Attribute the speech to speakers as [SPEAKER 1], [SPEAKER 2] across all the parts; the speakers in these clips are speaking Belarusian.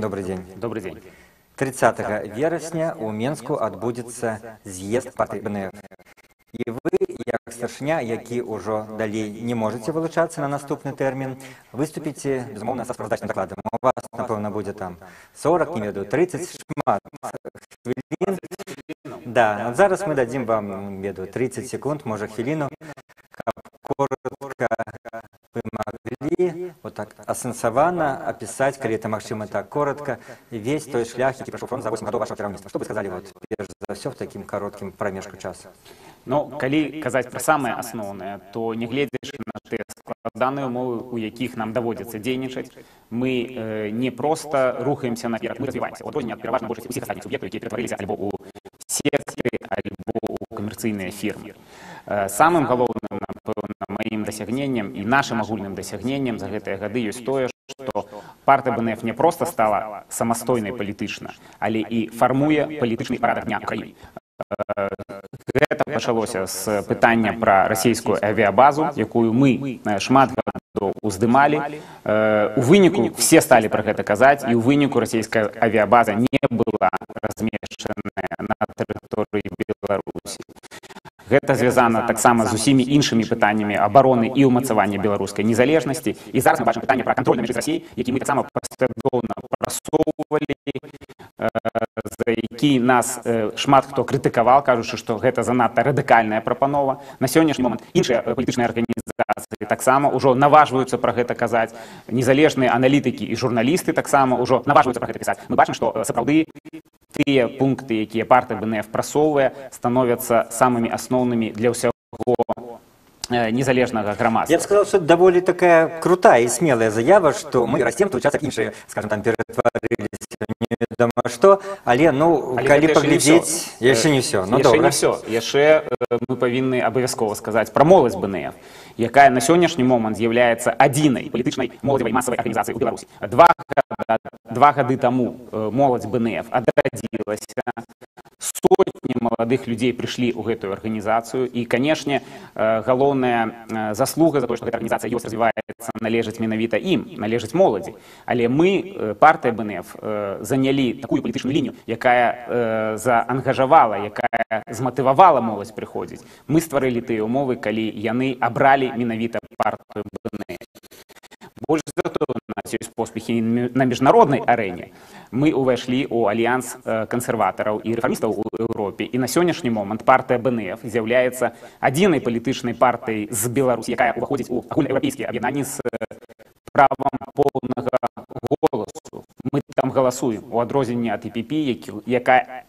[SPEAKER 1] Добрый день.
[SPEAKER 2] Добрый день.
[SPEAKER 1] 30 вересня у Менску адбудзецца з'езд партыі БНФ. І вы, як старшыня, які ўжо далей не можаце вылучацца на наступны тэрмін, выступіце, безумоўна, са справаздачным дакладам. У вас, напэўна, будзе там 40, не ведаю, 30, шмат хвілін. Да, вот зараз мы дадзім вам, ведаю, 30 секунд, можа хвіліну, каб коротка вы могли вот так асэнсавана описать, калі это магчыма так коротко, весь той шлях, які прайшоў фронт за 8 гадоў вашего кіраўніцтва. Што вы сказали вот перш за ўсё в такім кароткім прамежку часу?
[SPEAKER 2] Ну, калі казаць пра самае асноўнае, то не гледзячы на тыя складаныя умовы, у якіх нам даводзіцца дзейнічаць, мы не проста рухаемся наперад, мы развіваемся. У адрозненне ад пераважна большасці усіх астатніх суб'ектаў, якія ператварыліся альбо ў секты, альбо ў камерцыйныя фірмы. Самым галоўным, напэўна, маім дасягненнем і нашым агульным дасягненнем за гэтыя гады ёсць тое, што партыя БНФ не проста стала самастойнай палітычна, але і фармуе палітычны парадак дня ў краіне. Гэта пачалося з пытання пра расійскую авіябазу, якую мы шмат гадоў уздымалі. У выніку все сталі пра гэта казаць, і ў выніку расійская авіябаза не была размешчаная на тэрыторыі Беларусі. Гэта звязана таксама з усімі іншымі пытаннямі абароны і ўмацавання беларускай незалежнасці. І зараз мы бачым пытанне пра кантроль на межы з Расіяй, які мы таксама паслядоўна прасоўвалі, за які нас шмат хто крытыкаваў, кажучы, што гэта занадта радыкальная прапанова. На сённяшні момант іншыя палітычныя арганізацыі таксама ўжо наважваюцца пра гэта казаць. Незалежныя аналітыкі і журналісты таксама ўжо наважваюцца пра гэта пісаць. Мы бачым, што сапраўды тыя пункты, якія партыя БНФ прасоўвае, становяцца самымі асноўнымі для ўсяго незалежнага грамадства.
[SPEAKER 1] Я б сказал, что это довольно такая крутая и смелая заява, что мы растем, то участок іншыя, скажем, там ператварылись неведомо что, але, ну, калі паглядзець, яшчэ не все. Ну,
[SPEAKER 2] яшчэ не все. Яшчэ мы павінны абавязкова сказаць пра моладзь БНФ, якая на сённяшні момант з'яўляецца адзінай палітычнай моладзевай масавай арганізацыяй у Беларусі. Два гады таму моладзь БНФ адрадзілася, сотні маладых людзей прыйшлі ў гэтую арганізацыю, і, канешне, галоўная заслуга за тое, што гэта арганізацыя ёсць, развіваецца, належыць менавіта ім, належыць моладзі. Але мы, партыя БНФ, занялі такую палітычную лінію, якая заангажавала, якая зматывавала моладзь прыходзіць. Мы стварылі тыя умовы, калі яны абралі менавіта партыю БНФ. Больш за тое, у нас ёсць поспехі на міжнароднай арэне. Мы ўвайшлі ў альянс кансерватараў і рэфармістаў у Еўропе, і на сённяшні момант партыя БНФ з'яўляецца адзінай палітычнай партыяй з Беларусі, якая ўваходзіць у агульнаеўрапейскія аб'яднанні з правам поўнага голасу. Мы там галасуем у адрозненне ад ІПП, якая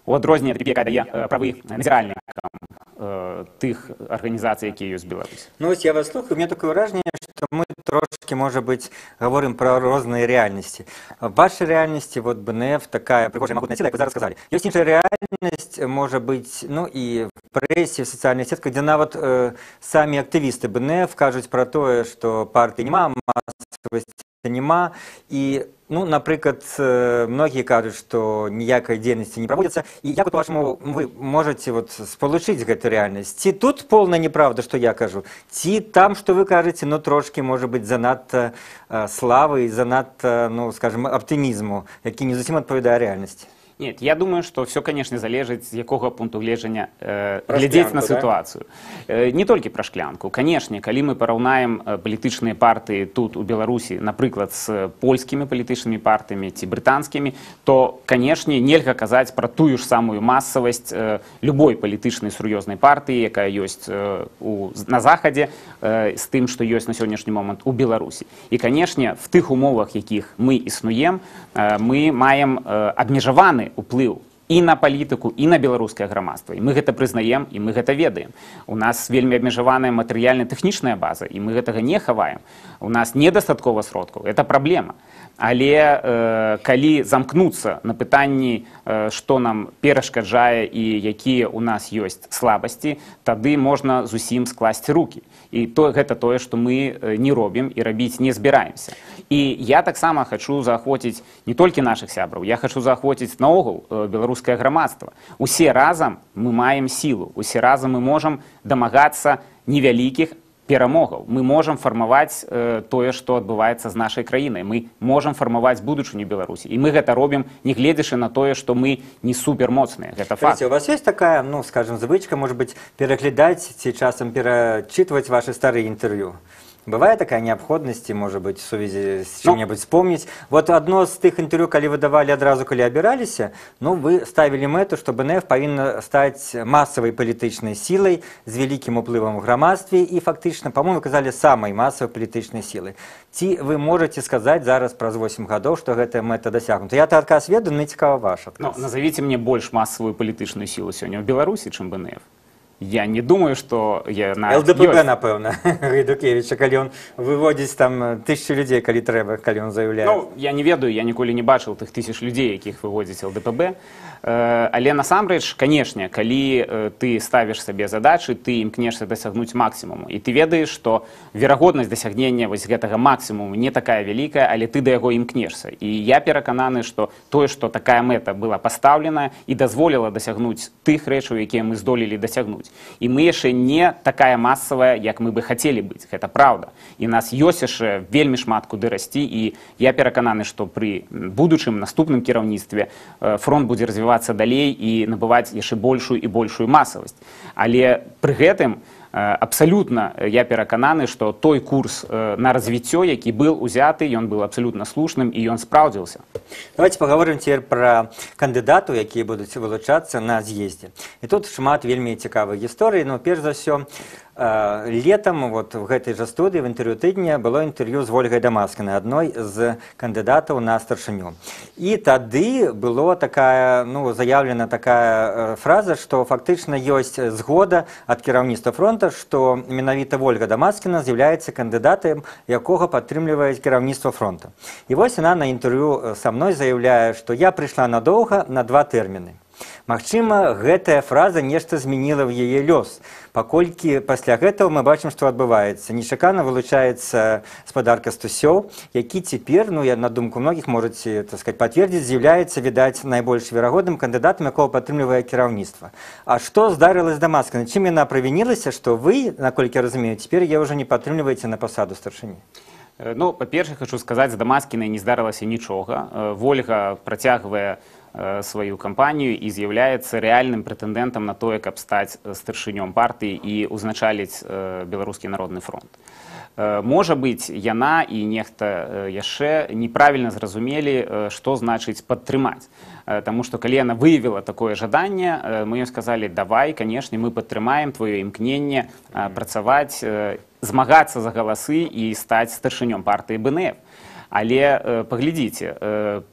[SPEAKER 2] дае правы назіральнікам тых арганізацый, якія ёсць у Беларусі.
[SPEAKER 1] Ну, вось я вас слухаю, у меня такое ўражанне, што мы трошки, может быть, говорим про розныя рэальнасці. В вашай рэальнасці, вот БНФ, такая прыгожая магутная сила, як вы зараз сказали. Ёсць іншая рэальнасць, может быть, ну, і в прэсе, в сацыяльных сетках, дзе нават самі актывісты БНФ кажуць пра тое, што партыі няма, масавасці няма, і, ну, напрыклад, многія кажуць, што ніякай дзейнасці не праводзіцца, і як, по-вашаму, вы можаце вот спалучыць гэту рэальнасць? Ці тут полная неправда, што я кажу, ці там, што вы кажаце, ну, трошки, может быть, занадта славы і занадта, ну, скажем, аптымізму, які не зусім адпавядае рэальнасці?
[SPEAKER 2] Нет, я думаю, что все, конечно, залежыць, з якога пункту гледжання глядзець на сітуацыю. Не толькі пра шклянку. Канешне, калі мы параўнаем палітычныя партыі тут у Беларусі, напрыклад, з польскімі палітычнымі партыямі ці брытанскімі, то, канешне, нельга казаць пра тую ж самую масавасць любой палітычнай сур'ёзнай партыі, якая ёсць на Захадзе, з тым, што ёсць на сённяшні момант у Беларусі. І, канешне, в тых умовах, якіх мы існуем, мы маем абмежаваны уплыў і на палітыку, і на беларускае грамадства. І мы гэта прызнаем, і мы гэта ведаем. У нас вельмі абмежаваная матэрыяльна-тэхнічная база, і мы гэтага не хаваем. У нас недастаткова сродкаў, это праблема. Але калі замкнуцца на пытанні, што нам перашкаджае і якія ў нас ёсць слабасці, тады можна зусім скласці рукі. І гэта тое, што мы не робім і рабіць не збіраемся. І я таксама хачу заахвоціць не толькі нашых сябраў, я хачу заахвоціць наогул беларускае грамадства. Усе разам мы маем сілу, усе разам мы можам дамагацца невялікіх, перамогаў. Мы можам фармаваць тое, што адбываецца з нашай краінай. Мы можам фармаваць будучыню Беларусі. І мы гэта робім, не гледзячы на тое, што мы не супермоцныя. Гэта факт.
[SPEAKER 1] У вас есть такая, ну, скажем, звычка, может быть, переглядать, ці часам перечитывать ваши старые интервью? Бывает такая необходимость, может быть, в связи с чем-нибудь вспомнить? Вот одно з тых интервью, калі вы давали адразу, калі абіраліся, ну, вы ставили мэту, что БНФ павінна стаць масавай палітычнай сілай з вялікім уплывам у грамадстве і фактычна, по-моему, казалі, самай масавай палітычнай сілай. Ці вы можете сказаць зараз праз 8 гадоў, што гэтая мэта дасягнута? Я-то адказ ведаю, мне цікава ваш адказ.
[SPEAKER 2] Ну, назовите мне больш масавую палітычную сілу сёння ў Беларусі, чым БНФ. Я не думаю, что
[SPEAKER 1] ЛДПП, напэўна, Гайдукевіча, калі он выводзіць там 1000 людзей, калі трэба, калі он заяўляе.
[SPEAKER 2] Ну, я не ведаю, я ніколі не бачыў тых 1000 людзей, якіх выводзіць ЛДПБ. Але насамрэч, канешне, калі ты ставіш сабе задачы, ты імкнешся дасягнуць максімуму. І ты ведаеш, што верагоднасць дасягнення вось гэтага максімуму не такая вялікая, але ты да яго імкнешся. І я перакананы, што тое, што такая мэта была пастаўлена і дазволіла дасягнуць тых рэчаў, якія мы здолелі дасягнуць. І мы яшчэ не такая масавая, як мы бы хацелі быць. Гэта праўда. І нас ёсць яшчэ вельмі шмат куды расці. І я перакананы, што пры будучым наступным кіраўніцтве фронт будзе развівацца далей і набываць яшчэ большую і большую масавасць. Але пры гэтым абсолютно я перакананы, што той курс на развіццё, які был узяты, ён был абсолютно слушным і ён спраўдзіўся.
[SPEAKER 1] Давайте поговорим теперь про кандыдатаў, якія будуць вылучацца на з'ездзе. І тут шмат вельмі цікавых гісторый, но перш за ўсё летом вот в этой же студии, в интервью тыдня, было интервью с Ольгой Дамаскиной, одной из кандидатов на старшыню. И тады была такая, ну, заявлена такая фраза, что фактично есть згода от кіраўніцтва фронта, что менавіта Ольга Дамаскина з'яўляецца кандидатом, якога падтрымлівае кіраўніцтва фронта. И вот она на интервью со мной заявляет, что я пришла надолго на 2 тэрміны. Магчыма, гэтая фраза нешта змяніла ў яе лёс, паколькі пасля гэтага мы бачым, што адбываецца. Нечакана вылучаецца спадарка Стусёў, які цяпер, ну, я на думку многіх можаце, так сказать, пацвердзіць, з'яўляецца, відаць, найбольш верагодным кандыдатам, якога падтрымлівае кіраўніцтва. А што здарылася з Дамаскінай? Чым яна правінілася, што вы, наколькі я разумею, цяпер яе ўжо не падтрымліваеце на пасаду старшыні?
[SPEAKER 2] Ну, па-першае, хочу сказаць, з Дамаскінай не здарылася нічога. Вольга працягвае сваю кампанію і з'яўляецца рэальным прэтэндэнтам на тое, каб стаць старшынём партыі і ўзначаліць Беларускі народны фронт. Можа быць, яна і нехта яшчэ неправільна зразумелі, што значыць падтрымаць. Таму што калі яна выявіла такое жаданне, мы ёй сказалі: давай, канешне, мы падтрымаем твоё імкненне працаваць, змагацца за галасы і стаць старшынём партыі БНФ. Але паглядзіце,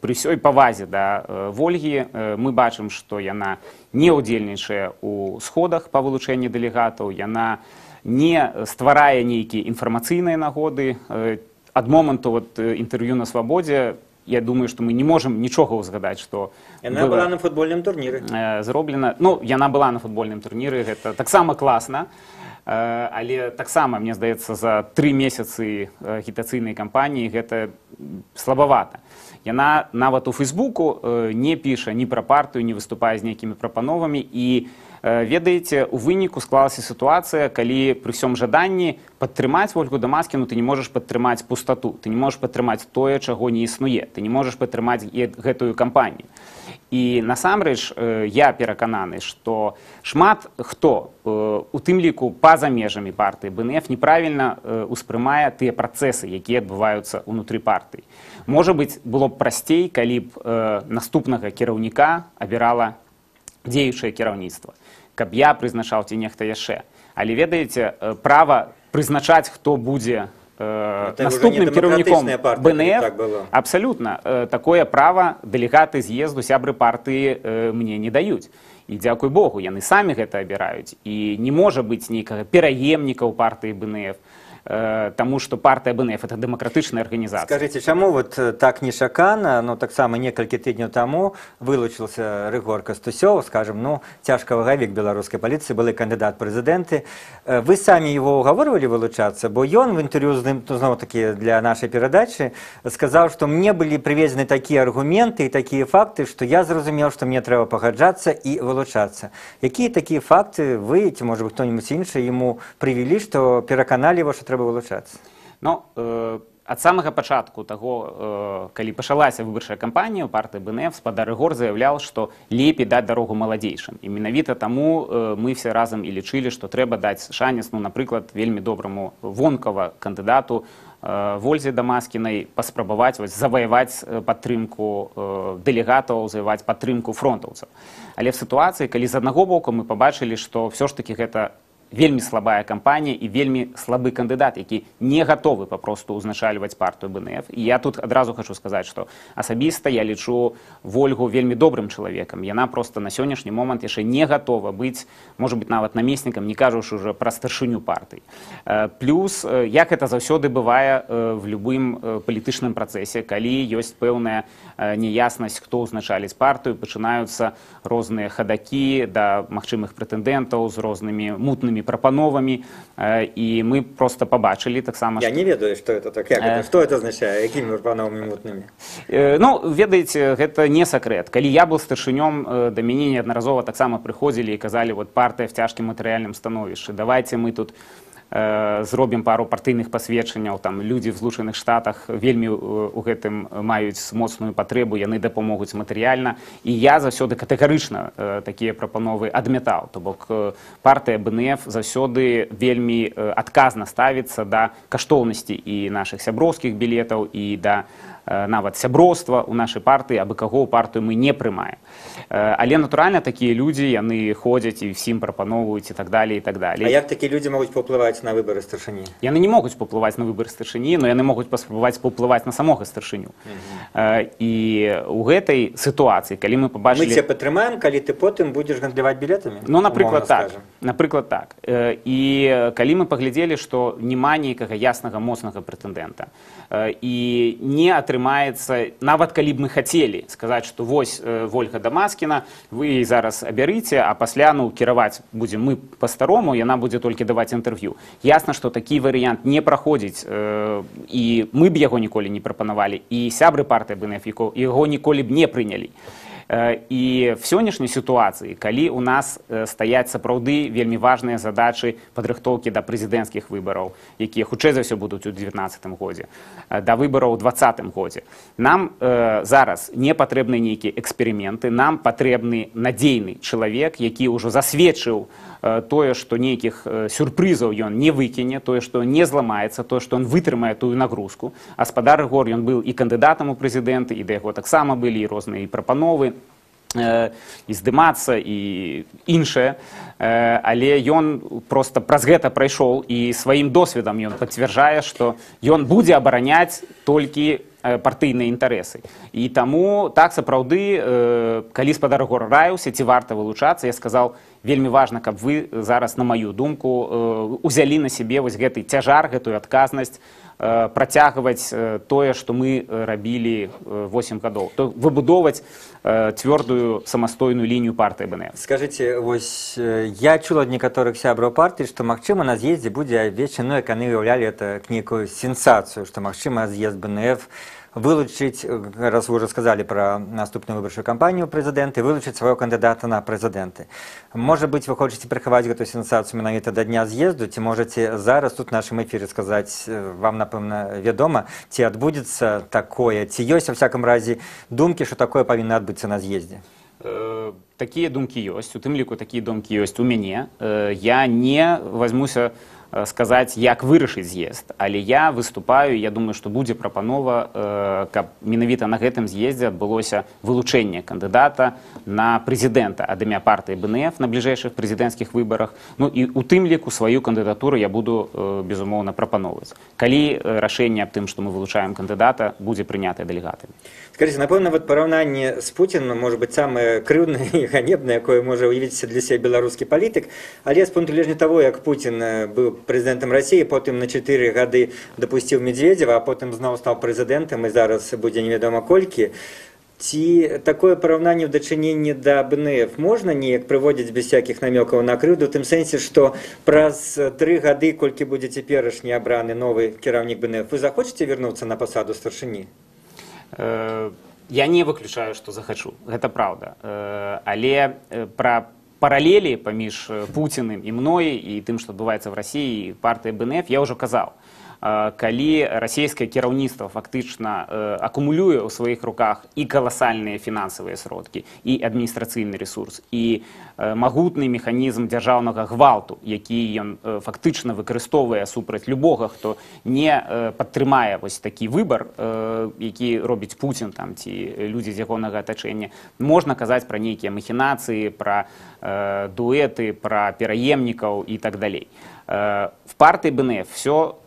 [SPEAKER 2] пры ўсёй павазе да Вольгі мы бачым, што яна не ўдзельнічае ў сходах па вылучэнні дэлегатаў, яна не стварае нейкія інфармацыйныя нагоды. Ад моманту інтэрв'ю на Свабодзе, я думаю, што мы не можам нічога ўзгадаць, што
[SPEAKER 1] яна была на футбольным турніры.
[SPEAKER 2] Зроблена. Ну, яна была на футбольным турніры, гэта таксама класна. Але таксама, мне здаецца, за 3 месяцы агітацыйнай кампаніі гэта слабавата. Яна нават у Фейсбуку не піша ні пра партыю, не выступае з нейкімі прапановамі. І ведаеце, у выніку склалася сітуацыя, калі пры ўсім жаданні падтрымаць Ольгу Дамаскіну ты не можаш падтрымаць пустату, ты не можаш падтрымаць тое, чаго не існуе, ты не можаш падтрымаць гэтую кампанію. І насамрэч я перакананы, што шмат хто, у тым ліку па-за межамі партыі БНФ, неправільна ўспрымае тыя працэсы, якія адбываюцца ўнутры партыі. Можа быць, было б прасцей, калі б наступнага кіраўніка абірала дзеючае кіраўніцтва, каб я прызначаў ці нехта яшчэ. Але ведаеце, права прызначаць, хто будзе наступным кіраўніком БНФ, абсалютна, такое права дэлегаты з'езду, сябры партыі мне не даюць. І дзякуй Богу, яны самі гэта абіраюць. І не можа быць нейкага пераемніка ў партыі БНФ. тому что партия БНФ это демократичная организация.
[SPEAKER 1] Скажите, чему вот так нечакана, ну так само несколько тыдняў тому вылучился Рыгор Кастусёў, скажем, ну тяжко вагавік белорусской полиции, был кандидат в президенты. Вы сами его уговаривали вылучаться, бо он в интервью снова таки для нашей передачи сказал, что мне были привезены такие аргументы и такие факты, что я зразумел, что мне треба пагаджаться и вылучаться. Какие такие факты вы, ці, может быть, кто-нибудь інший ему привели, что пераканали его, что треба вылучаться?
[SPEAKER 2] Ну, ад самага пачатку таго, калі пачалася выбарчая кампанія, партыя БНФ спадар Рыгор заяўляў, што лепей даць дарогу маладзейшым. І менавіта таму мы все разам і лічылі, што трэба даць шанец, ну, напрыклад, вельмі добраму вонкава кандыдату Вользе Дамаскінай паспрабаваць заваяваць падтрымку дэлегатаў, заваяваць падтрымку фронтаўцаў. Але в сітуацыі, калі з аднаго боку мы пабачылі, што ўсё ж таки гэта вельмі слабая кампанія і вельмі слабы кандыдат, які не гатовы папросту ўзначальваць партыю БНФ. І я тут адразу хочу сказаць, што асабіста я лічу Вольгу вельмі добрым чалавекам. Яна просто на сённяшні момант яшчэ не гатова быць, можа быць, нават намеснікам, не кажучы ўжо пра старшыню партыі. Плюс, як это заўсёды бывае в любым палітычным працэсе, калі ёсць пэўная неяснасць, хто ўзначаліць партыю, пачынаюцца розныя хадакі да магчымых прэтэндэнтаў з рознымі мутнымі прапановамі, і мы просто побачили так само.
[SPEAKER 1] Я не ведаю, что это так. Что это означает? Якімі прапановамі мутнымі?
[SPEAKER 2] Ну, ведаеце, гэта не сакрэт. Калі я был старшынём, да мяне неаднаразова таксама прыходзілі і казалі, вот партыя в цяжкім матэрыяльным становішчы. Давайте мы тут зробім пару партыйных пасведчанняў, там людзі в Злучаных Штатах вельмі у гэтым маюць моцную патрэбу, яны дапамогуць матэрыяльна, і я заўсёды катэгарычна такія прапановы адмятаў. То бок партыя БНФ заўсёды вельмі адказна ставіцца да каштоўнасці і нашых сяброўскіх білетаў, і да нават сяброўства ў нашай партыі, абы каго ў партыю мы не прымаем. Але, натуральна, такія людзі, яны ходзяць і всім прапаноўваюць і так далее, і так далее.
[SPEAKER 1] А як такія людзі могуць паўплываць на выбары старшыні?
[SPEAKER 2] Яны не могуць паўплываць на выбары старшыні, но яны могуць паспрабаваць паўплываць на самога старшыню. І ў гэтай сітуацыі, калі мы пабачылі...
[SPEAKER 1] Мы цябе падтрымаем, калі ты потым будзеш гандляваць білетамі?
[SPEAKER 2] Ну, напрыклад, так. Напрыклад, так. І калі мы паглядзелі, што няма нейкага яснага, моцнага прэтэндэнта, і не атрымаецца, нават калі б мы хацелі сказаць, што вось Вольга Дамаскіна, вы зараз абярыце, а пасля, ну, кіраваць будзем мы па-старому, яна будзе толькі даваць інтэрв'ю. Ясна, што такі варыянт не праходзіць, і мы б яго ніколі не прапанавалі, і сябры партыі БНФ яго ніколі б не прынялі. І в сённяшняй сітуацыі, калі у нас стаяць сапраўды вельмі важныя задачы падрыхтоўкі да прэзідэнцкіх выбараў, якія хутчэй за ўсё будуць у 2019 годзе, да выбараў у 2020 годзе, нам зараз не патрэбны нейкія эксперыменты, нам патрэбны надзейны чалавек, які ўжо засведчыў тое, што нейкіх сюрпрызаў ён не выкіне, тое, што не зламаецца, тое, што ён вытрымае тую нагрузку. А спадар Рыгор, ён быў і кандыдатам у прэзідэнты, і да яго таксама былі і розныя прапановы, і здымацца, і іншае. Але ён проста праз гэта прайшоў, і сваім досведам ён пацвярджае, што ён будзе абараняць толькі партыйныя інтарэсы. І таму так сапраўды, калі спадар Рыгор раіўся, ці варта вылучацца, я сказаў, вельмі важна, каб вы зараз, на маю думку, узялі на сябе вось гэты цяжар, гэтую адказнасць, працягваць тое, што мы рабілі 8 гадоў. То выбудоўваць цвёрдую самастойную лінію партыі БНФ.
[SPEAKER 1] Скажыце, вось я чула ад некаторых сябраў партыі, што магчыма на з'ездзе будзе вечна, як яны уяўлялі это нейкую сенсацыю, што магчыма з'езд БНФ вылучыць, раз вы уже сказали про наступную выбарчую кампанію прэзідэнта, вылучыць свайго кандыдата на прэзідэнты. Можа быць, вы хочаце прыхаваць гэтую сенсацыю менавіта да дня з'езду, ці можаце зараз тут в нашым эфіры сказаць, вам, напэўна, вядома, ці адбудзецца такое, ці ёсць, во всяком разе, думкі, што такое павінна адбыцца на з'ездзе?
[SPEAKER 2] Такія думкі ёсць, у тым ліку такія думкі ёсць у мяне. Я не возьмуся сказаць, як вырашыць з'езд, але я выступаю, я думаю, што будзе прапанова, каб менавіта на гэтым з'ездзе адбылося вылучэнне кандыдата на прэзідэнта ад імя партыі БНФ на бліжэйшых прэзідэнцкіх выбарах. Ну і у тым ліку сваю кандыдатуру я буду, безумоўна, прапаноўваць, калі рашэнне аб тым, што мы вылучаем кандыдата, будзе прынятае дэлегатамі.
[SPEAKER 1] Скажите, напэўна, вот параўнанне з Пуціным может быть самае крыўнае і ганебнае, якое можа уявіць для сябе беларускі палітык, але з пункту гледжання таго, як Пуцін быў президентом России, потом на 4 годы допустил Медведева, а потом снова стал президентом, и зараз будет неведомо кольки. Ці такое параўнанне ў дачыненні да БНФ можна неяк прыводзіць без всяких намёкаў на крыўду, у тым сэнсе, што праз 3 гады, колькі будзе цяперашні абраны новы кіраўнік БНФ, вы захочаце вярнуцца на пасаду старшыні?
[SPEAKER 2] Я не выключаю, што захачу, гэта праўда. Але пра паралелі паміж Пуціным і мной і тым, што адбываецца в Расіі, партыя БНФ, я ўжо казаў. Калі расійскае кіраўніцтва фактычна акумулюе ў сваіх руках і каласальныя фінансавыя сродкі, і адміністрацыйны ресурс, і магутны механізм дзяржаўнага гвалту, які ён фактычна выкарыстоўвае супраць любога, хто не падтрымае вось такі выбар, які робіць Пуцін там, ці людзі з ягонага атачэння, можна казаць пра нейкія махінацыі, пра дуэты, пра пераемнікаў і так далей. В партыі БНФ все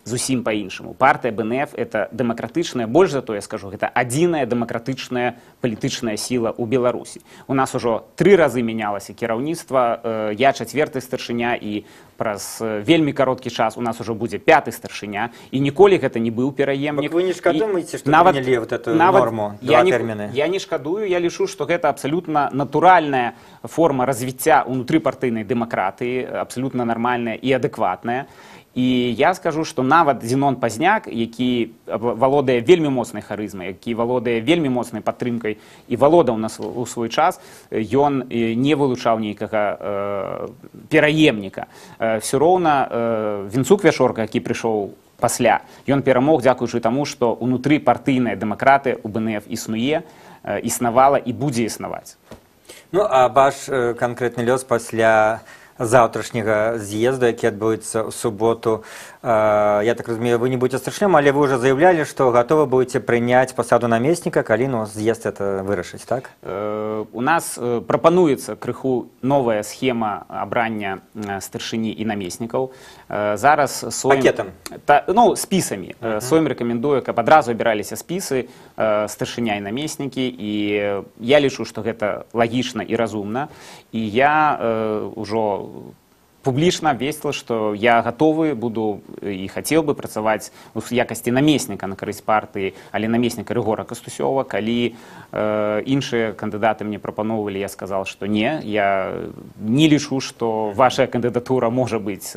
[SPEAKER 2] зусім по-іншаму. Партыя БНФ — это дэмакратычная, больш за то я скажу, гэта адзіная дэмакратычная палітычная сіла ў Беларусі. У нас ужо 3 разы мянялася кіраўніцтва, я 4-й старшыня, і праз вельмі кароткі час у нас ужо будзе 5-й старшыня, і ніколі гэта не быў пераемнік.
[SPEAKER 1] Вы не шкадуеце, што прынялі вот эту норму, 2 тэрміны?
[SPEAKER 2] Я не шкадую, я лічу, што гэта абсалютна натуральная форма развіцця ўнутрыпартыйнай дэмакратыі, абсалютна нармальная і адэкватная. І я скажу, што нават Зінон Пазняк, які валодае вельмі моцнай харызмай, які валодае вельмі моцнай падтрымкай і валодаў у свой час, ён не вылучаў нейкага пераемніка. Все роўна Вінцук Вяшорка, які прыйшоў пасля, ён перамог дзякуючы таму, што ўнутрыпартыйная дэмакратыя ў БНФ існуе, існавала і будзе існаваць.
[SPEAKER 1] Ну, а ваш канкрэтны лёс пасля заўтрашняга з'езду, які адбудзецца ў суботу. Я так разумею, вы не будете старшынём, але вы уже заявлялі, што гатовы будете прыняць пасаду намесніка, калі з'езд это вырашыць, так?
[SPEAKER 2] У нас прапануецца крыху новая схема абрання старшыні і намеснікаў. Зараз
[SPEAKER 1] пакетам?
[SPEAKER 2] Ну, спісамі. Сойм рэкамендуе, каб адразу абіраліся спісы старшыня і намеснікі, і я лічу, што гэта лагічна і разумна. І я ўжо публічна абвесціла, што я гатовы буду і хацеў бы працаваць у якасці намесніка на карысць партыі, але намесніка Рыгора Кастусёва. Калі іншыя кандыдаты мне прапаноўвалі, я сказал, што не, я не лічу, што ваша кандыдатура можа быць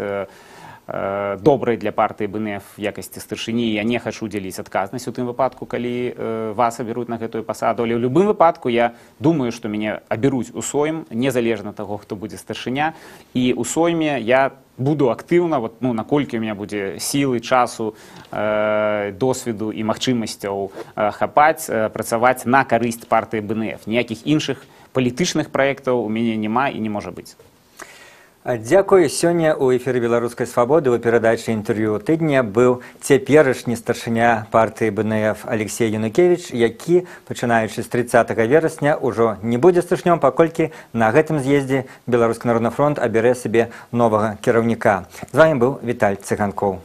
[SPEAKER 2] добрай для партыі БНФ в якасці старшыні. Я не хачу дзяліць адказнасць у тым выпадку, калі вас абяруць на гэтую пасаду. Але ў любым выпадку я думаю, што мяне абяруць у Сойм, незалежна таго, хто будзе старшыня. І ў Сойме я буду актыўна, наколькі у меня будзе сілы, часу, досведу і магчымасцяў хапаць, працаваць на карысць партыі БНФ. Ніякіх іншых палітычных праектаў у мяне няма і не можа быць.
[SPEAKER 1] Дзякуй. Сёння ў эфіры «Беларускай свабоды» у перадачы «Інтэрв'ю тыдня» быў цяперашні старшыня партыі БНФ Алексей Янукевич, які, пачынаючы з 30 верасня, ужо не будзе старшынём, паколькі на гэтым з'ездзе Беларускі народны фронт абярэ сабе новага кіраўніка. З вамі быў Віталь Цыганкоў.